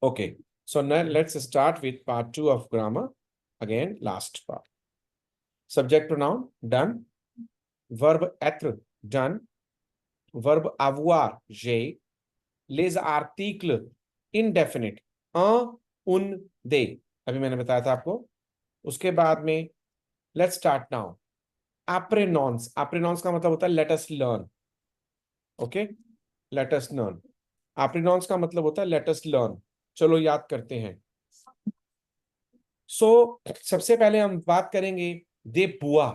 Okay, so now let's start with part 2 of grammar. Again, last part. Subject pronoun, done. Verb être, done. Verb avoir, j'ai. Les articles, indefinite, un, un, they. अभी मैंने बताया था आपको. उसके बाद में let's start now. Apprenons. Apprenons का मतलब होता है let us learn. Okay? Let us learn. Apprenons का मतलब होता है let us learn. चलो याद करते हैं. सबसे पहले हम बात करेंगे दे बुआ.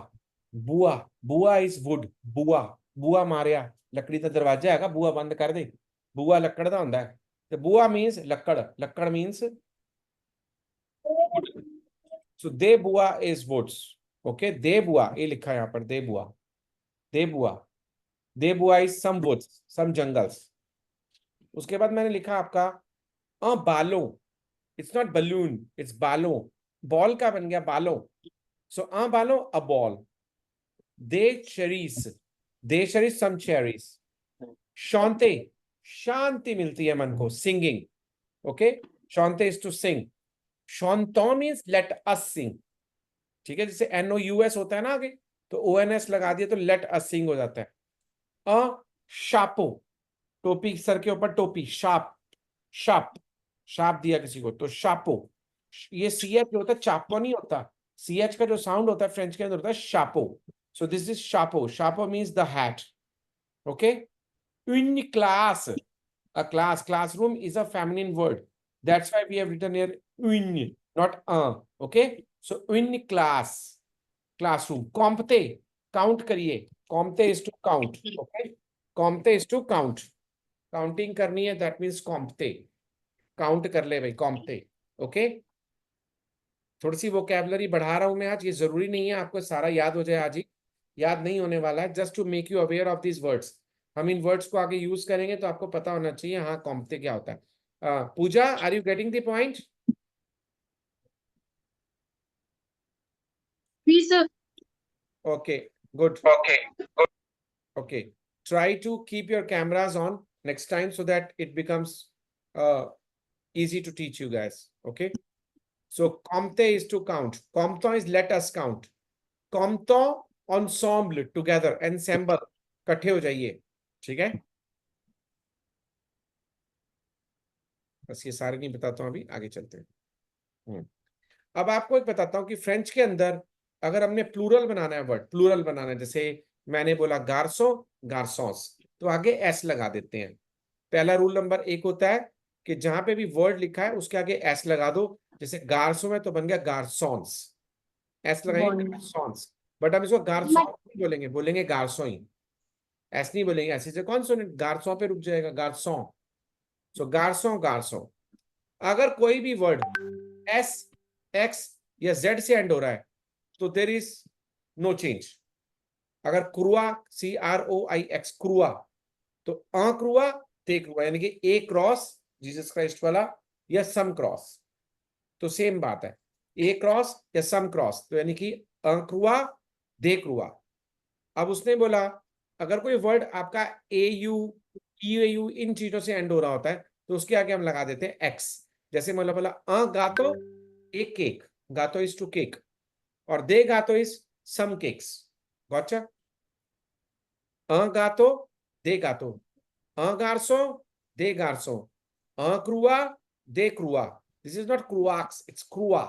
बुआ, बुआ इज वुड. बुआ, बुआ मारिया लकड़ी का दरवाजा है, बुआ बंद कर दे. बुआ लकड़ का होता है. तो बुआ मीन्स लकड़. लकड़ मीन्स वुड. सो दे बुआ इज वुड्स. ओके, दे बुआ ये लिखा है यहाँ पर. दे बुआ, दे बुआ. दे बुआ is some woods, some jungles. उसके बाद मैंने लिखा आपका बालों. इट्स नॉट बलून, इट्स बालों. बॉल का बन गया बालों. सो बालों अ बॉल. दे चेरीज, दे चेरीज सम चेरीज. शांति, शांति मिलती है मन को. सिंगिंग. ओके, शांति इज टू सिंग. शांतो मीन्स लेट अस सिंग. ठीक है, जैसे NOUS होता है ना आगे, तो ONS लगा दिया तो लेट अस सिंग हो जाता है. शापो, टोपी सर के ऊपर टोपी. शाप, शाप, शाप दिया किसी को तो शापो. ये CH जो होता है चापो नहीं होता. CH का जो साउंड होता है फ्रेंच के अंदर होता है शापो. सो दिस इज शापो. शापो means the hat. Okay. Une class, a class, classroom is a feminine word. That's why we have written here une, not a. Okay, so une class, classroom. Compte, count करिए. Compte is to count. Okay, compte is to count. Counting करनी है, that means compte. Count कर ले भाई, compte. Okay, थोड़ी सी vocabulary बढ़ा रहा हूं मैं आज. ये जरूरी नहीं है आपको सारा याद हो जाए आज ही. याद नहीं होने वाला है. Just to make you aware of this words. हम इन वर्ड्स को आगे यूज करेंगे तो आपको पता होना चाहिए हाँ कॉम्पते क्या होता है. Pooja, are you getting the point? Okay, good. Okay, try to keep your cameras on next time so that it becomes easy to teach you guys. Okay, so compte is to count. Compton is let us count. Compton ensemble, together. Ensemble, इकट्ठे हो जाइए. ठीक है, बस ये सारे नहीं बताता हूं, अभी आगे चलते हैं. अब आपको एक बताता हूं कि फ्रेंच के अंदर अगर हमने प्लूरल बनाना है, वर्ड प्लूरल बनाना है, जैसे मैंने बोला गार्सो, गार्सोस, तो आगे एस लगा देते हैं. पहला रूल नंबर 1 होता है कि जहां पे भी वर्ड लिखा है उसके आगे एस लगा दो. जैसे गार्सो में तो बन गया गार्सोन्स. एस लगाएंगे गार्सोन्स. बट हम इसको गार्सोन नहीं बोलेंगे, बोलेंगे गार्सो ही. एस नहीं बोलेंगे. ऐसे से कौन सुने, गार्सो पे रुक जाएगा. गार्सो. सो गार्सो, गार्सो. अगर कोई भी वर्ड एस, एक्स या जेड से एंड हो रहा है तो देर इज नो चेंज. अगर क्रुआ, CROIX, क्रुआ, तो क्रुआ, ते क्रुआ, यानी कि ए क्रॉस जीसस क्राइस्ट वाला या सम क्रॉस, तो सेम बात है. ए क्रॉस या सम क्रॉस, तो यानी कि क्रुआ, दे क्रुआ. अब उसने बोला अगर कोई वर्ड आपका AU, EAU इन चीजों से एंड हो रहा होता है तो उसके आगे हम लगा देते हैं एक्स. जैसे मतलब बोला गातो एक केक, गातो इज टू केक, और दे गातो इज सम केक्स. गॉचा. गातो, दे गातो. गार्सो, दे गार्सो. क्रुआ, दे क्रुआ. दिस इज नॉट क्रुआक्स, इट्स क्रुआ.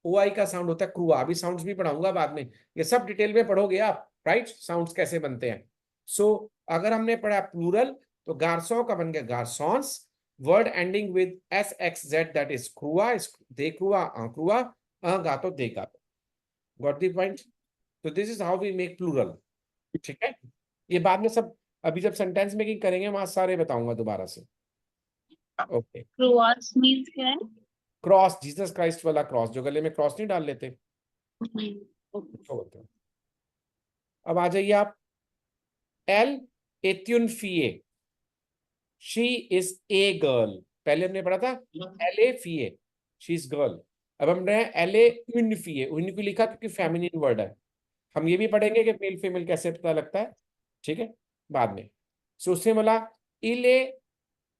OI का साउंड होता है क्रुआ. अभी साउंड्स भी पढ़ाऊंगा बाद में, ये सब डिटेल में पढ़ोगे आप, राइट? साउंड्स कैसे बनते हैं. सो अगर हमने पढ़ा प्लूरल तो गार्सो का बन गया गार्सोन्स. Word ending with SXZ, that is क्रुआ, दे क्रुआ, क्रुआ. गातो, दे गातो. Got the point? तो this is how we make plural. ठीक है, ये बाद में सब अभी जब सेंटेंस मेकिंग करेंगे वहां सारे बताऊंगा दोबारा से. ओके. क्रॉस मींस क्या है? क्रॉस, जीसस क्राइस्ट वाला क्रॉस, जो गले में क्रॉस नहीं डाल लेते. Okay. अब आ जाइए आप. एल एत्युनफिए, शी इज ए गर्ल. पहले हमने पढ़ा था LA फिए, शी इज गर्ल. अब हम रहे हैं LA उनफिए. उनको लिखा क्योंकि फेमिनिन वर्ड है. हम ये भी पढ़ेंगे कि मेल फीमेल कैसे पता लगता है. ठीक है, बाद में. सो उसने बोला इले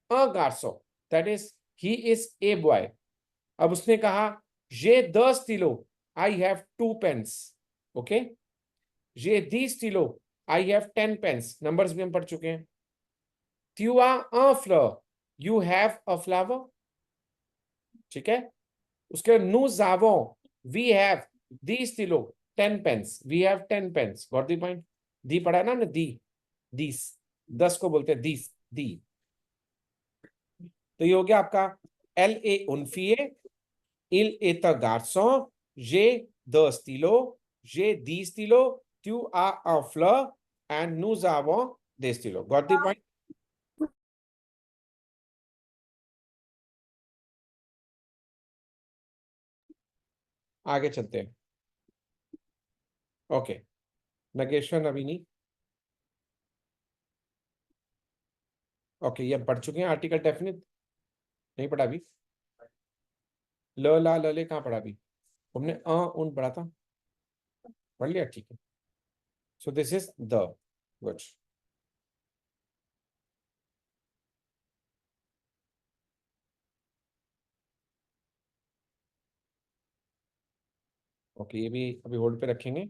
गार्सो, that is he is a boy. अब उसने कहा ये 10 kilo, I have 2 pens. Okay, ये 20 kilo, I have 10 pens. Numbers भी हम पढ़ चुके हैं। Tu as un fleur, you have a flower। ठीक है, उसके बाद nous avons, we have 10 kilo, 10 pens, we have 10 pens. Got the point? दी पढ़ा है ना हमने, दी, 10, 10 को बोलते हैं दीस, दी। तो ये हो गया आपका एल ए उनफिए, il est un garçon, j'ai 2 stylos, j'ai 10 stylos, tu as un fleur, and nous avons des stylos। Got the point? आगे चलते हैं। ओके, नगेश्वर नवीनी। ओके, ये हम पढ़ चुके हैं। आर्टिकल डेफिनिट नहीं पढ़ा अभी। ल ला लले कहाँ पढ़ा अभी? हमने उन पढ़ा था, पढ़ लिया, ठीक है। सो this is the, good. Okay, ये भी अभी होल्ड पे रखेंगे।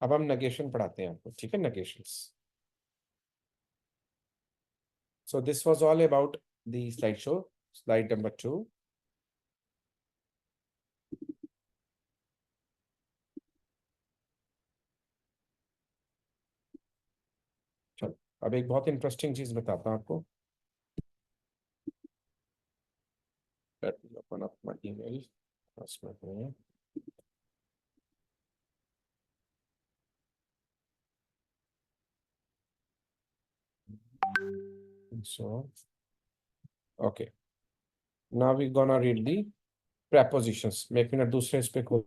अब हम नगेशन पढ़ाते हैं आपको, ठीक है, नगेशंस। So this was all about the slideshow, slide number 2. चलो, अब एक बहुत इंटरेस्टिंग चीज बताता हूँ आपको। Let me open up my email. That's my email. So, okay. Now we're gonna read the prepositions. मैं एक मिनट दूसरे इस पे को।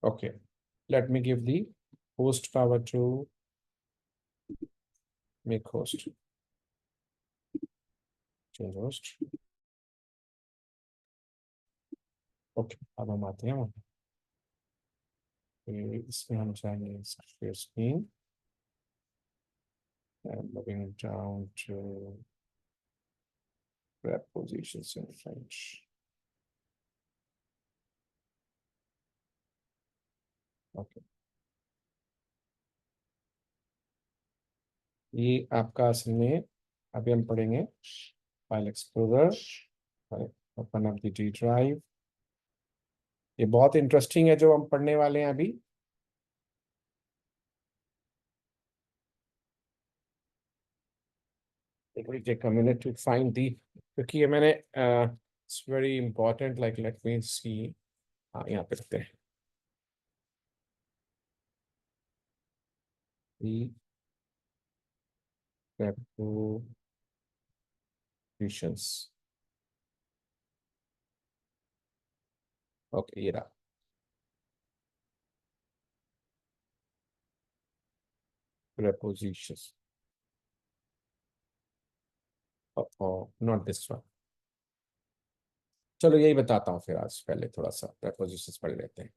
Okay, let me give the host power to make host, change host। Okay, अब हम आते हैं वहाँ पे। इसमें हम जाएंगे share screen and moving down to prepositions in French। Okay, ये आपका असल में अभी हम पढ़ेंगे file explorer, open up the D drive. ये बहुत इंटरेस्टिंग है जो हम पढ़ने वाले हैं अभी। It will take a minute to find the, क्योंकि ये मैंने it's very important, like let me see। हाँ, यहाँ पे रखते हैं the prepositions। ओके, ये रहा prepositions। Not this one. चलो यही बताता हूँ फिर, आज पहले थोड़ा सा prepositions पढ़ लेते हैं।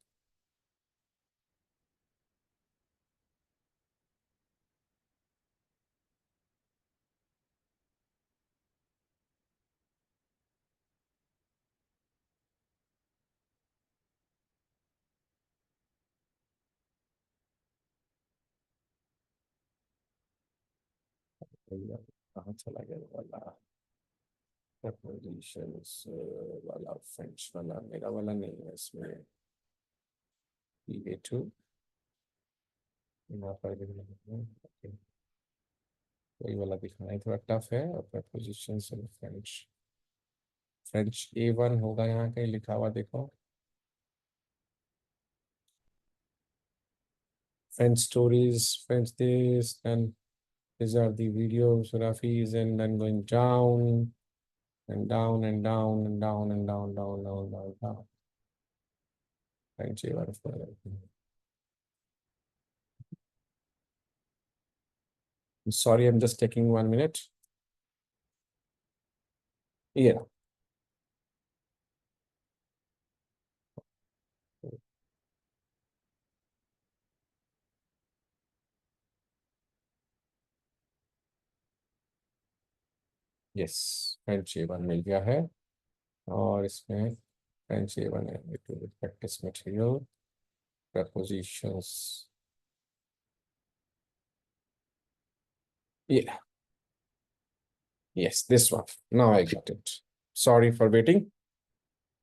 कहाँ चला गया वाला prepositions वाला, फ्रेंच वाला मेरा वाला नहीं है इसमें। PA2 यहाँ पर okay। वही वाला दिखाना है, थोड़ा टफ है। और prepositions in French, French A1 होगा यहाँ कहीं लिखा हुआ, देखो। French stories, French this, and these are the videos, Rafi's, and then going down and down and down and down and down, down, down, down, down. French A1 for Sorry, I'm just taking 1 minute. Yeah. Yes, French A1 मिल गया है और इसमें French A1 है, practice material, prepositions. Yeah, yes, this one. Now I got it. Sorry for waiting.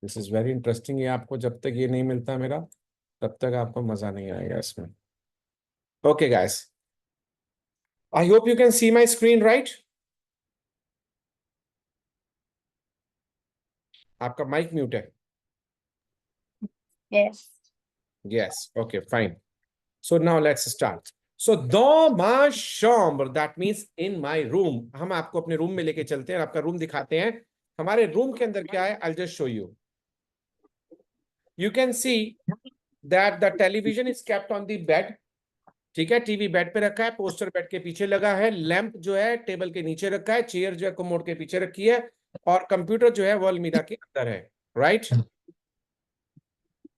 This is very interesting. ये आपको जब तक ये नहीं मिलता मेरा, तब तक आपको मजा नहीं आएगा इसमें. Okay, guys. I hope you can see my screen, right? आपका माइक म्यूट है. Yes. Yes. Okay, fine. So now let's start. So dans ma chambre, that means in my room. हम आपको अपने रूम में लेके चलते हैं, आपका रूम दिखाते हैं. हमारे रूम के अंदर क्या है? I'll just show you. You can see that the television is kept on the bed. ठीक है, टीवी बेड पे रखा है, पोस्टर बेड के पीछे लगा है, लैंप जो है टेबल के नीचे रखा है, चेयर जो है कमोड के पीछे रखी है, और कंप्यूटर जो है वो अलमीरा के अंदर है. Right?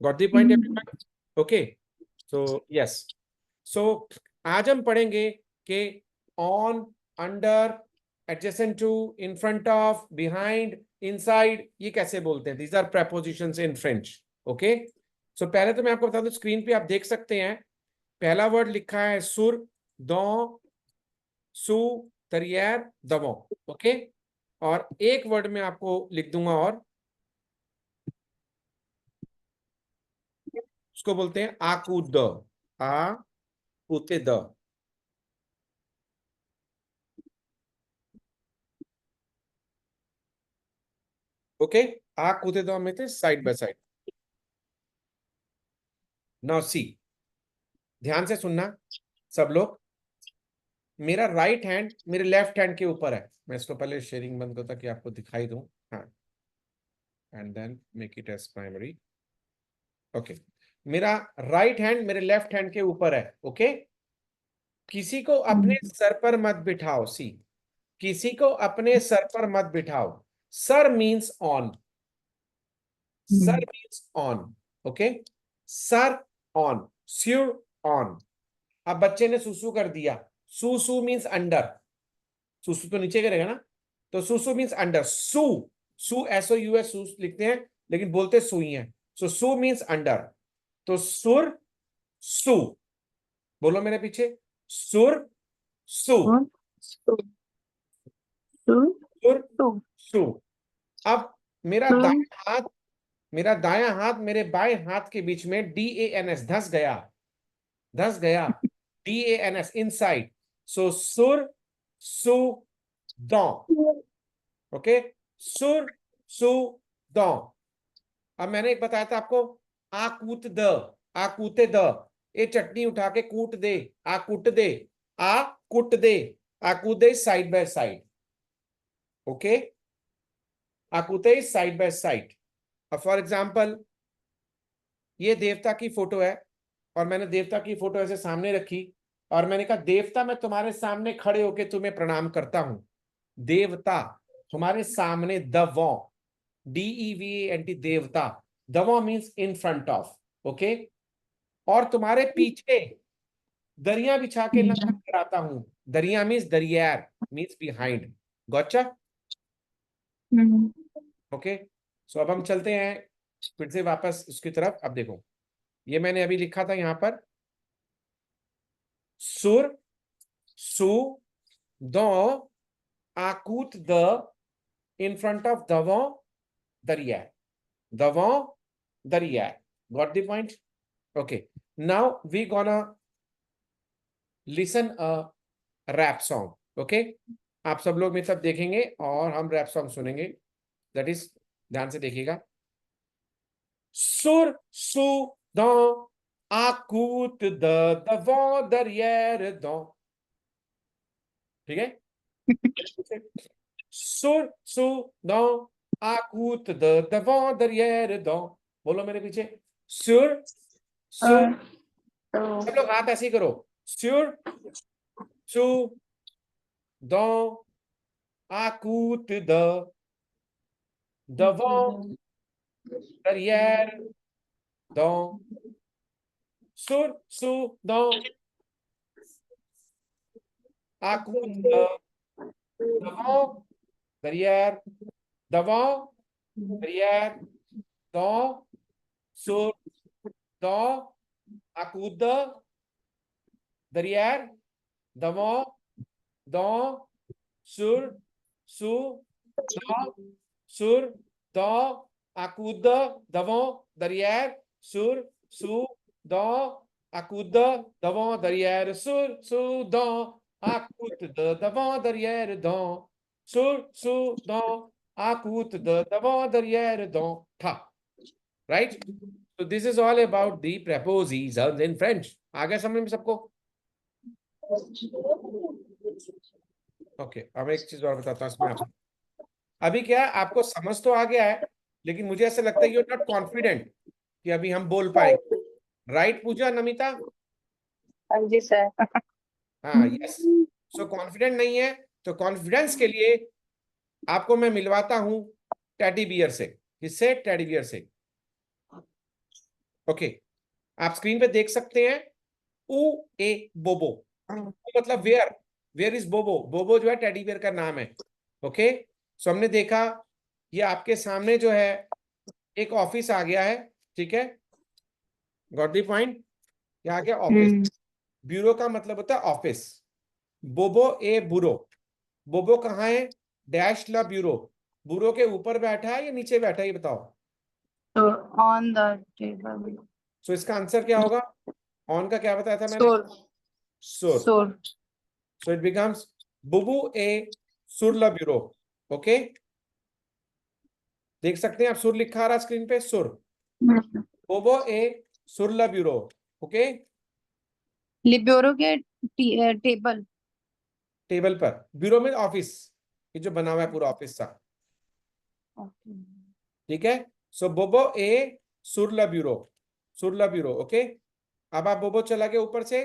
Got the point everyone? Okay, so yes. So आज हम पढ़ेंगे कि on, under, adjacent to, in front of, behind, inside, ये कैसे बोलते हैं. These are prepositions in French. ओके, सो पहले तो मैं आपको बता दूं, स्क्रीन पे आप देख सकते हैं, पहला वर्ड लिखा है सुर, दो, सु, दरियर, दवो. ओके, और एक वर्ड में आपको लिख दूंगा और उसको बोलते हैं आकूद. आ कूते द. ओके, आ कूते द में थे side by side. Now see, ध्यान से सुनना सब लोग. मेरा राइट हैंड मेरे लेफ्ट हैंड के ऊपर है. मैं इसको पहले शेयरिंग बंद करता कि आपको दिखाई दूं. हाँ, and then make it as primary. Okay, मेरा राइट हैंड मेरे लेफ्ट हैंड के ऊपर है. ओके, किसी को अपने सर पर मत बिठाओ. सी, किसी को अपने सर पर मत बिठाओ. सर मीन्स ऑन. सर मीन्स ऑन. ओके, सर ऑन, स्यूर ऑन. अब बच्चे ने सुसु कर दिया. सुसु मीन्स अंडर. सुसु तो नीचे करेगा ना, तो सुसु मीन्स अंडर. सु, सु SOUS सु लिखते हैं, लेकिन बोलते सुई हैं. सो सु मीन्स अंडर. तो सुर, सु. बोलो मेरे पीछे, सुर, सु. सुर, सु. अब मेरा दायां हाथ, मेरा दायां हाथ मेरे बाएं हाथ के बीच में DANS, धस गया, धस गया. DANS, inside. सो सुर, सु, दो. ओके, सुर, सु, दो. अब मैंने एक बताया था आपको, आकूत द, आकूते द. ये चटनी उठा के कूट दे, आकूट दे, आ कुट दे, आकूदे साइड बाय साइड. ओके, आकूते साइड बाय साइड. अब फॉर एग्जाम्पल, ये देवता की फोटो है और मैंने देवता की फोटो ऐसे सामने रखी और मैंने कहा देवता मैं तुम्हारे सामने खड़े होके तुम्हें प्रणाम करता हूं. देवता तुम्हारे सामने, दवो, DEVANT, देवता. दवो means in front of. Okay, और तुम्हारे पीछे दरिया बिछा के नमन कराता हूं. दरिया मीन्स दरियार, मीन्स बिहाइंड. गॉचा? ओके, सो अब हम चलते हैं फिर से वापस उसकी तरफ. अब देखो, ये मैंने अभी लिखा था यहां पर, सुर, सु, दो, आकूत द, इन फ्रंट ऑफ दवो, दरिया, दवो, दरिया. Got the point? Okay, now we gonna listen a rap song. Okay, आप सब लोग मेरी तरफ देखेंगे और हम रैप सॉन्ग सुनेंगे. दैट इज, ध्यान से देखिएगा. सुर, सु, दो, आकूत द, दवो, दरियर, दो. ठीक है? सुर, सु, दो, आकूत द, दवो, दरियर, दो. बोलो मेरे पीछे, सुर, सु. सब लोग हाथ ऐसे ही करो. सुर, सु, dans, à côté de, devant, derrière, dans, sur, sous, dans, à côté de, devant, derrière, devant, derrière, dans, sur, dans, à côté de, derrière, devant, dans, sur, sous, dans, sur, dans, à coude de, devant, derrière, sur, sous, dans, à coude de, devant, derrière, sur, sous, dans, à coude de, devant, derrière, dans, sur, sous, dans, à coude de, devant, derrière, dans, था. Right? So this is all about the prepositions in French. आ गया समझ में सबको? Okay, अब एक चीज और बताता हूँ इसमें आपको। अभी क्या है, आपको समझ तो आ गया है, लेकिन मुझे ऐसा लगता है यू आर नॉट कॉन्फिडेंट कि अभी हम बोल पाएंगे। राइट पूजा, नमिता? हाँ जी सर। हाँ, यस। सो कॉन्फिडेंट नहीं है तो कॉन्फिडेंस के लिए आपको मैं मिलवाता हूं टेडी बियर से। किससे? टेडी बियर से। ओके, आप स्क्रीन पे देख सकते हैं ऊ ए बोबो, मतलब वेयर, वेयर इज बोबो। बोबो जो है टेडी बियर का नाम है। ओके, सो हमने देखा ये आपके सामने जो है एक ऑफिस आ गया है, ठीक है? Got the point? क्या आ गया? ऑफिस। ब्यूरो का मतलब होता है ऑफिस। बोबो ए बुरो, बोबो कहाँ है? डैश ला ब्यूरो, ब्यूरो के ऊपर बैठा है या नीचे बैठा है ये बताओ। तो ऑन द टेबल। सो इसका आंसर क्या होगा? ऑन का क्या बताया था मैंने? सोर। सुर। सोर। सो इट बिकम्स बुबू ए सुर ला ब्यूरो। ओके, देख सकते हैं आप, सुर लिखा आ रहा स्क्रीन पे, सुर। बोबो ए सुर ला ब्यूरो। ओके, लिब्योरो के टेबल। टेबल पर, ब्यूरो में ऑफिस, ये जो बना हुआ है पूरा ऑफिस सा, ठीक है? सो बोबो ए सुरला ब्यूरो, सुरला ब्यूरो। ओके, अब आप बोबो चला गया ऊपर से,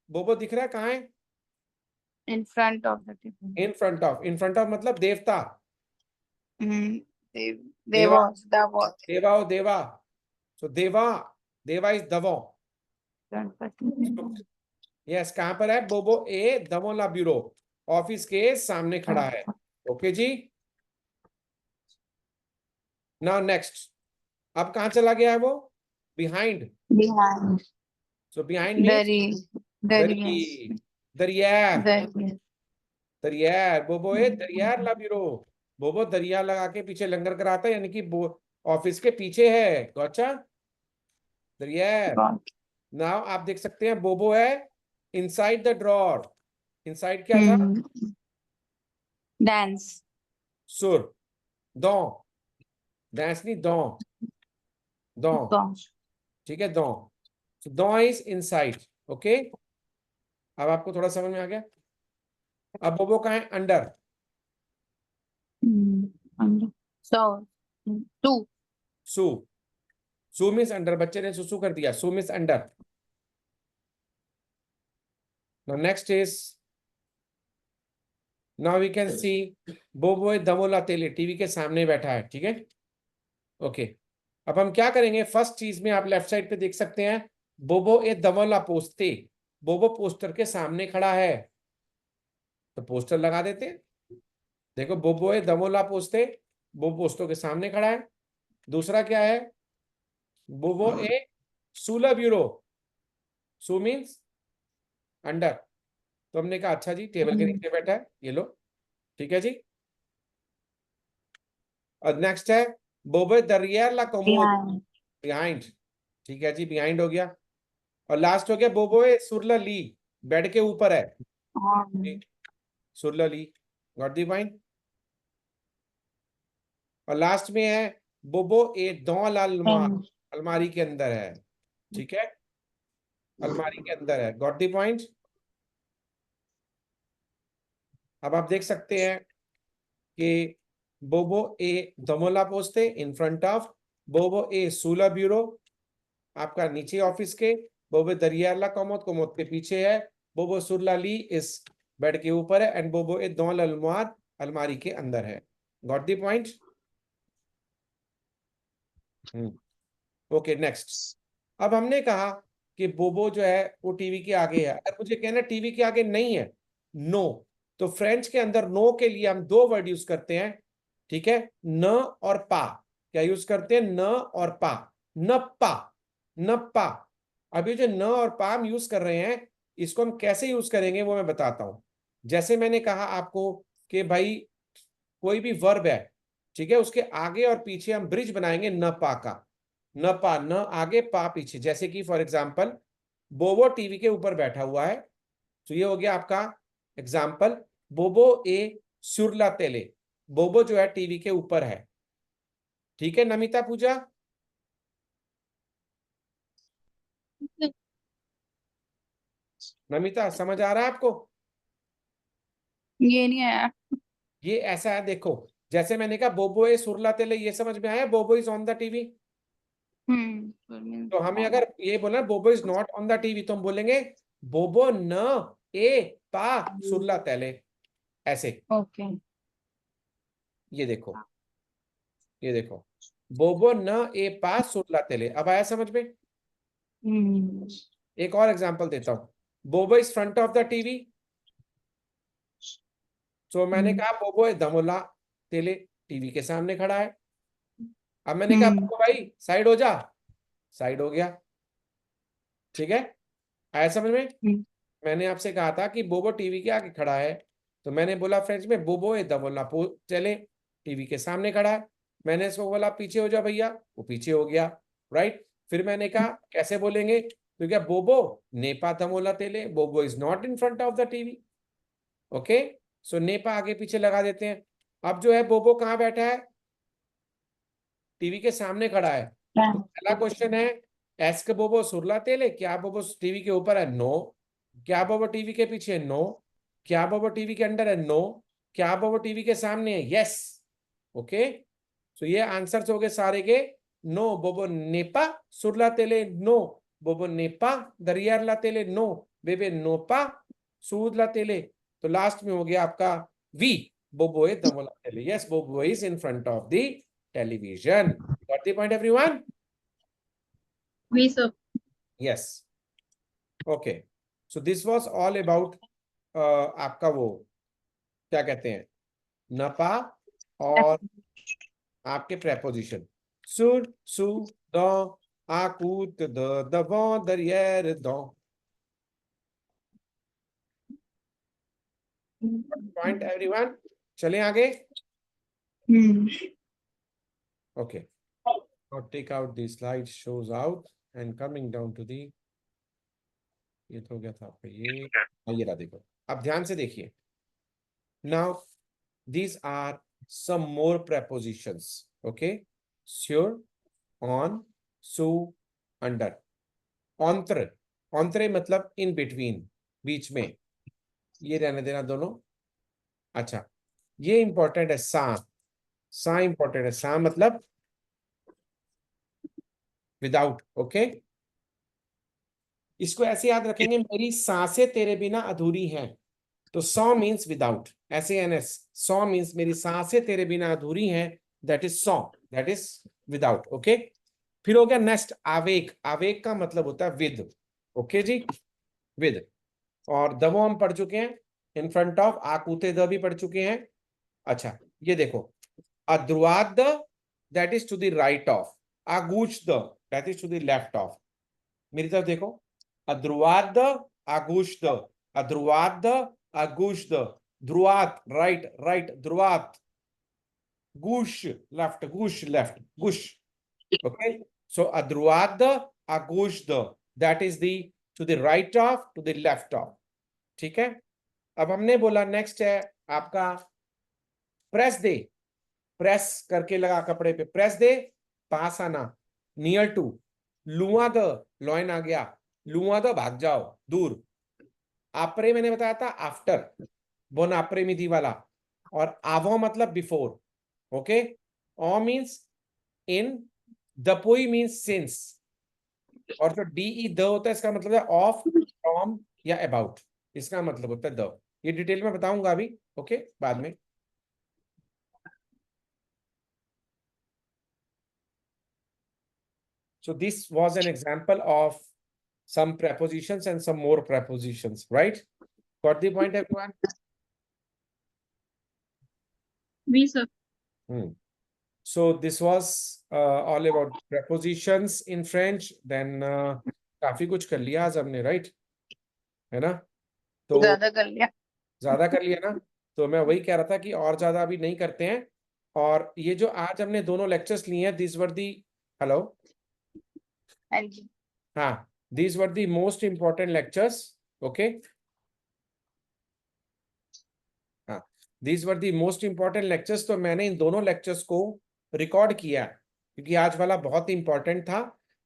बोबो दिख रहा है कहाँ है? इन front of the table. In front of, in front of मतलब देवता, देवा, देवॉस देवॉस देवा हो देवा। सो देवा, देवा इज दवो। गणपति। यस, कहां पर है? बोबो ए दवोला ब्यूरो, ऑफिस के सामने खड़ा है। ओके जी, नाउ नेक्स्ट, अब कहां चला गया है वो? बिहाइंड। बिहाइंड। सो बिहाइंड मीन्स दरी। दरी, दरिया, दरी। दरिया। बोबो ए दरिया ला ब्यूरो, बोबो दरिया लगा के पीछे लंगर कराता है, यानी कि ऑफिस के पीछे है। गौचा, दरिया। नाउ आप देख सकते हैं बोबो है इनसाइड द ड्रॉर। इनसाइड क्या था? डांस। सुर, दो, डांस नहीं, दो, दो, ठीक है, दो। दो इज इनसाइड। ओके, अब आपको थोड़ा समझ में आ गया। अब बोबो कहाँ है? अंडर। सो टू। सू, सू मीन्स अंडर, बच्चे ने सुसु कर दिया, सू means under. Now next is, now we can see बोबो है दमोला तेले, टीवी के सामने बैठा है, ठीक है? ओके, अब हम क्या करेंगे? फर्स्ट चीज में आप लेफ्ट साइड पे देख सकते हैं बोबो ए दमोला पोस्ते, बोबो पोस्टर के सामने खड़ा है, तो पोस्टर लगा देते हैं। देखो, बोबो ए दमोला पोस्ते, बोबो पोस्टर के सामने खड़ा है। दूसरा क्या है? बोबो ए सूला ब्यूरो, सू मीन्स अंडर, तो हमने कहा अच्छा जी टेबल के नीचे बैठा है, ये लो, ठीक है जी। और नेक्स्ट है बोबो दरियर ला कमोद, बिहाइंड, ठीक है जी, बिहाइंड हो गया। और लास्ट हो गया बोबो ए सुरला ली, बेड के ऊपर है, सुरला ली। Got the point? और लास्ट में है बोबो ए दौल अलमार, अलमारी के अंदर है, ठीक है, अलमारी के अंदर है। Got the point? अब आप देख सकते हैं कि बोबो ए दमोला पोस्ते इन फ्रंट ऑफ, बोबो ए सूला ब्यूरो आपका नीचे ऑफिस के, बोबो दरियाला कोमोद, कोमोद के पीछे है, बोबो सुरला ली इस बेड के ऊपर है, एंड बोबो ए दोल अलमार अलमारी के अंदर है। Got the point? Okay, next. अब हमने कहा कि बोबो जो है वो टीवी के आगे है। अगर मुझे कहना टीवी के आगे नहीं है, नो, तो फ्रेंच के अंदर नो के लिए हम दो वर्ड यूज करते हैं, ठीक है, न और पा। क्या यूज करते हैं? न और पा। न पा, न पा। अभी जो न और पा हम यूज कर रहे हैं, इसको हम कैसे यूज करेंगे वो मैं बताता हूं। जैसे मैंने कहा आपको कि भाई कोई भी वर्ब है, ठीक है, उसके आगे और पीछे हम ब्रिज बनाएंगे न पा का। न पा, न आगे पा पीछे। जैसे कि फॉर एग्जाम्पल बोबो टीवी के ऊपर बैठा हुआ है, तो ये हो गया आपका एग्जाम्पल। बोबो ए सुरला तेले, बोबो जो है टीवी के ऊपर है। ठीक है नमिता पूजा? नमिता समझ आ रहा है आपको? ये नहीं आया। ये ऐसा है, देखो, जैसे मैंने कहा बोबो ए सुरला तेले, ये समझ में आया? बोबो इज ऑन द टीवी। तो हमें on. अगर ये बोलना बोबो is not on the TV, तो हम बोलेंगे बोबो न ए पा सुरला तेले, ऐसे। Okay. ये देखो, ये देखो, बोबो न ए पा सुरला तेले। अब आया समझ में? Hmm. एक और एग्जांपल देता हूं। बोबो is front of the TV, तो मैंने कहा बोबो ए धमोला तेले, टीवी के सामने खड़ा है। अब मैंने कहा Hmm. बोबो भाई साइड हो जा, साइड हो गया। ठीक है, आया समझ में? Hmm. मैंने आपसे कहा था कि बोबो टीवी के आगे खड़ा है, तो मैंने बोला फ्रेंच में बोबो ए धमोला चले, टीवी के सामने खड़ा है। मैंने इसको बोला पीछे हो जा भैया, वो पीछे हो गया, राइट। फिर मैंने कहा कैसे बोलेंगे, तो क्या बोबो नेपा धमोला तेले, बोबो is not in front of the TV. Okay, so Nipah आगे पीछे लगा देते हैं। अब जो है बोबो कहाँ बैठा है? टीवी के सामने खड़ा है। तो पहला क्वेश्चन है, एस्क बोबो सुरला तेले, क्या बोबो टीवी के ऊपर है? नो। क्या बोबो टीवी के पीछे है? नो। क्या बोबो टीवी के अंदर है? नो। क्या बोबो टीवी के सामने है? यस। ओके, सो ये आंसर्स हो गए सारे के। नो बोबो नेपा सुरला तेले, नो बोबो नेपा दरियार तेले, नो बेबे नोपा सूद तेले। तो लास्ट में हो गया आपका वी, बोबो ए दमोला तेले। यस, बोबो is in front of the television. Got the point everyone? We so. Yes. Okay, so this was all about आपका वो क्या कहते हैं, नपा और आपके प्रेपोजिशन। सुर सु दो आकूत द दबो दरियर दो। Point everyone? चलें आगे। Hmm. Okay, now take out the slide shows out and coming down to the, ये तो हो गया था आपका ये। ये रहा, देखो, अब ध्यान से देखिए। Now these are some more prepositions. Okay, sure, on, so, under। ऑन्त्र, ऑन्त्रे मतलब इन बिटवीन, बीच में, ये रहने देना दोनों। अच्छा, ये इंपॉर्टेंट है, सा। सा इंपॉर्टेंट है, सा मतलब विदाउट। ओके, इसको ऐसे याद रखेंगे, मेरी सांसें तेरे बिना अधूरी हैं। तो सॉ मीन्स विदाउट, ऐसे एन एस, सॉ मीन्स मेरी सांसें तेरे बिना अधूरी हैं, that is saw, that is without. Okay, फिर हो गया नेक्स्ट आवेक। आवेक का मतलब होता है विद। Okay ji, with. और दवो हम पढ़ चुके हैं, इन फ्रंट ऑफ। आकूते द भी पढ़ चुके हैं। अच्छा, ये देखो, अद्रुआद द, that is to the right of. आगूच द, that is to the left of. मेरी तरफ देखो, अद्रुआद द, आगूश द, अद्रुआद द, आगूश द, ध्रुआत राइट, राइट ध्रुआत, गुश लेफ्ट, गुश लेफ्ट, गुश। ओके, सो अद्रुआद द, आगूश द, that is the to the right of, to the left of. ठीक है, अब हमने बोला नेक्स्ट है आपका प्रेस दे। प्रेस करके लगा कपड़े पे, प्रेस दे, पास आना, नियर टू। लुआ द, लॉइन आ गया, लुआ द भाग जाओ, दूर। आपरे मैंने बताया था आफ्टर, बोन आपरे मिधि वाला। और आवो मतलब बिफोर। ओके, ओ मीन्स इन, दपोई मीन्स सिंस, और जो डी ई द होता है इसका मतलब है ऑफ, फ्रॉम या अबाउट, इसका मतलब होता है द। ये डिटेल में बताऊंगा अभी, ओके, बाद में। So this was an example of some prepositions and some more prepositions, right? Got the point, everyone? Oui, sir. So this was all about prepositions in French. Then काफी कुछ कर लिया आज हमने, right? है ना? तो ज्यादा कर लिया। ज्यादा कर लिया ना? तो मैं वही कह रहा था कि और ज्यादा अभी नहीं करते हैं। और ये जो आज हमने दोनों लेक्चर्स लिए हैं, दिस वर दी, हेलो, हाँ जी। हाँ, these were the most important lectures, okay? हाँ, these were the most important lectures। तो मैंने इन दोनों लेक्चर्स को रिकॉर्ड किया क्योंकि आज वाला बहुत ही इंपॉर्टेंट था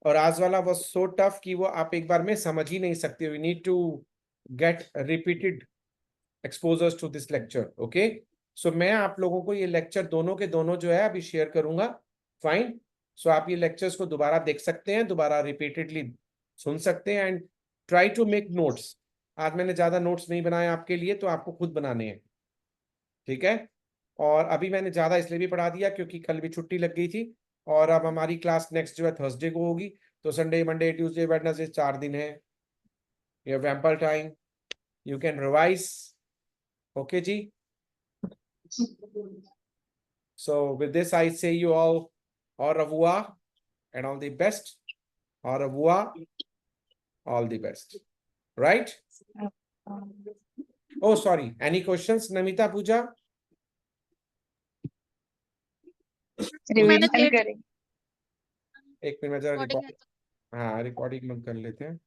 और आज वाला वाज सो टफ कि वो आप एक बार में समझ ही नहीं सकते। We need to get repeated exposures to this lecture, okay? So मैं आप लोगों को ये लेक्चर दोनों के दोनों जो है अभी शेयर करूंगा, फाइन? सो आप ये लेक्चर्स को दोबारा देख सकते हैं, दोबारा रिपीटेडली सुन सकते हैं and try to make notes. आज मैंने ज्यादा नोट्स नहीं बनाए आपके लिए, तो आपको खुद बनाने हैं, ठीक है? और अभी मैंने ज्यादा इसलिए भी पढ़ा दिया क्योंकि कल भी छुट्टी लग गई थी और अब हमारी क्लास नेक्स्ट जो है थर्सडे को होगी। तो संडे, मंडे, ट्यूसडे, वेडनेसडे 4 दिन है, you have ample time, you can revise, okay जी? So with this I say you all au revoir and all the best. Au revoir, all the best, right? Oh sorry, any questions, Namita, Pooja? Revision करेंगे। एक minute में जरा recording recording, हाँ recording बंद कर लेते हैं।